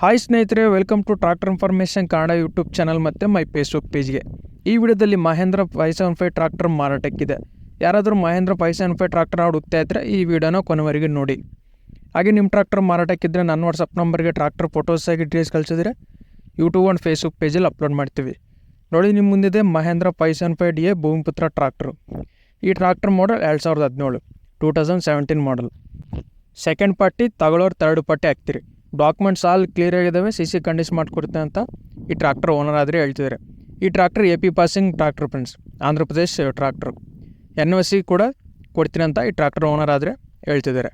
Hi ಸ್ನೇಹಿತರೆ, welcome to tractor information Kannada YouTube channel ಮತ್ತು my Facebook ಪೇಜ್ಗೆ. ಈ ವಿಡಿಯೋದಲ್ಲಿ ಮಹೇಂದ್ರ 575 ಟ್ರಾಕ್ಟರ್ ಮಾರಾಟಕ್ಕಿದೆ. ಯಾರಾದರೂ ಮಹೇಂದ್ರ 575 ಟ್ರಾಕ್ಟರ್ ಹುಡುಕ್ತಾ ಇದ್ದರೆ ಈ ವಿಡಿಯೋನ ಕೊನೆವರೆಗೆ ನೋಡಿ. ಹಾಗೆ ನಿಮ್ಮ ಟ್ರಾಕ್ಟರ್ ಮಾರಾಟಕ್ಕಿದ್ದರೆ ನನ್ನ ವಾಟ್ಸಪ್ ನಂಬರ್ಗೆ ಟ್ರಾಕ್ಟರ್ ಫೋಟೋಸ್ ಆಗಿ ಡೀಟೇಲ್ಸ್ ಕಳಿಸಿದ್ರೆ ಯೂಟ್ಯೂಬ್ ಆ್ಯಂಡ್ ಫೇಸ್ಬುಕ್ ಪೇಜಲ್ಲಿ ಅಪ್ಲೋಡ್ ಮಾಡ್ತೀವಿ. ನೋಡಿ, ನಿಮ್ಮ ಮುಂದಿದೆ ಮಹೇಂದ್ರ 575 DA ಭೂಮಿಪುತ್ರ ಟ್ರಾಕ್ಟರ್. ಈ ಟ್ರಾಕ್ಟರ್ ಮಾಡಲ್ 2017 2017 ಮಾಡಲ್. ಸೆಕೆಂಡ್ ಪಾರ್ಟಿ ತಗೊಳ್ಳೋರು ಥರ್ಡ್ ಪಾರ್ಟಿ ಹಾಕ್ತೀರಿ. ಡಾಕ್ಯುಮೆಂಟ್ಸ್ ಆಲ್ ಕ್ಲಿಯರ್ ಆಗಿದ್ದಾವೆ, CC ಕಂಡೀಷನ್ ಮಾಡಿಕೊಡ್ತೇನೆ ಅಂತ ಈ ಟ್ರಾಕ್ಟರ್ ಓನರ್ ಆದರೆ ಹೇಳ್ತಿದ್ದಾರೆ. ಈ tractor AP passing tractor friends, Andhra Pradesh tractor. NOC ಕೂಡ ಕೊಡ್ತೀನಿ ಅಂತ ಈ ಟ್ರಾಕ್ಟರ್ ಓನರ್ ಆದರೆ ಹೇಳ್ತಿದ್ದಾರೆ.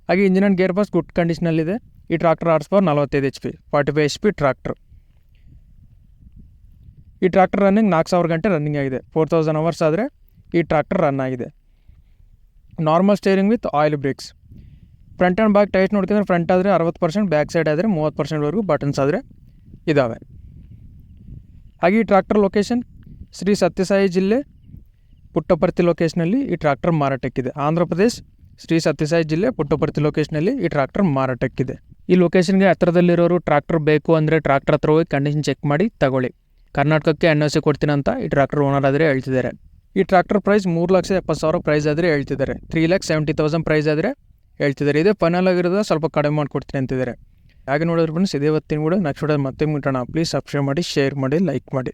ಹಾಗೆ engine and gearbox good ಕಂಡೀಷನಲ್ಲಿದೆ. ಈ tractor horse power 45 HP 45 HP tractor. ಈ ಟ್ರಾಕ್ಟರ್ ರನ್ನಿಂಗ್ 4000 ಗಂಟೆ ರನ್ನಿಂಗ್ ಆಗಿದೆ. 4000 ಅವರ್ಸ್ ಆದರೆ ಈ ಟ್ರಾಕ್ಟರ್ ರನ್ ಆಗಿದೆ. Normal steering with oil brakes. Front and back tight ನೋಡ್ತಿದ್ರೆ ಫ್ರಂಟ್ ಆದರೆ 60%, ಬ್ಯಾಕ್ ಸೈಡ್ ಆದರೆ 30%ವರೆಗೂ ಬಟನ್ಸ್ ಆದರೆ ಇದ್ದಾವೆ. ಹಾಗೆ ಈ ಟ್ರಾಕ್ಟರ್ ಲೊಕೇಶನ್ ಶ್ರೀ ಸತ್ಯಸಾಯಿ ಜಿಲ್ಲೆ ಪುಟ್ಟಪರ್ತಿ ಲೊಕೇಶನಲ್ಲಿ ಈ ಟ್ರಾಕ್ಟರ್ ಮಾರಾಟಕ್ಕಿದೆ. ಆಂಧ್ರ ಪ್ರದೇಶ್ ಶ್ರೀ ಸತ್ಯಸಾಯಿ ಜಿಲ್ಲೆ ಪುಟ್ಟಪರ್ತಿ ಲೊಕೇಶನಲ್ಲಿ ಈ ಟ್ರಾಕ್ಟರ್ ಮಾರಾಟಕ್ಕಿದೆ. ಈ ಲೊಕೇಶನ್ಗೆ ಹತ್ತಿರದಲ್ಲಿರೋರು ಟ್ರಾಕ್ಟರ್ ಬೇಕು ಅಂದರೆ ಟ್ರಾಕ್ಟರ್ ಹತ್ರ ಹೋಗಿ ಕಂಡೀಷನ್ ಚೆಕ್ ಮಾಡಿ ತಗೊಳ್ಳಿ. ಕರ್ನಾಟಕಕ್ಕೆ NOC ಕೊಡ್ತೀನಿ ಅಂತ ಈ ಟ್ರಾಕ್ಟರ್ ಓನರ್ ಆದರೆ ಹೇಳ್ತಿದ್ದಾರೆ. ಈ ಟ್ರಾಕ್ಟರ್ ಪ್ರೈಸ್ 3,70,000 ಪ್ರೈಸ್ ಆದರೆ ಹೇಳ್ತಿದ್ದಾರೆ. 3,70,000 ಪ್ರೈಸ್ ಆದರೆ ಹೇಳ್ತಿದ್ದಾರೆ. ಇದೇ ಫೈನಲ್ ಆಗಿರೋದು, ಸ್ವಲ್ಪ ಕಡಿಮೆ ಮಾಡಿಕೊಡ್ತೀನಿ ಅಂತಿದ್ದಾರೆ. ಹಾಗೆ ನೋಡಿದ್ರೆ ಫ್ರೆಂಡ್ಸ್, ಇದೇ ಹೊತ್ತಿನ ಕೂಡ ನೆಕ್ಸ್ಟ್ ವಿಡಿಯೋ ಮತ್ತೆ ಮುಟ್ಟೋಣ. ಪ್ಲೀಸ್ ಸಬ್ಸ್ಕ್ರೈಬ್ ಮಾಡಿ, ಶೇರ್ ಮಾಡಿ, ಲೈಕ್ ಮಾಡಿ.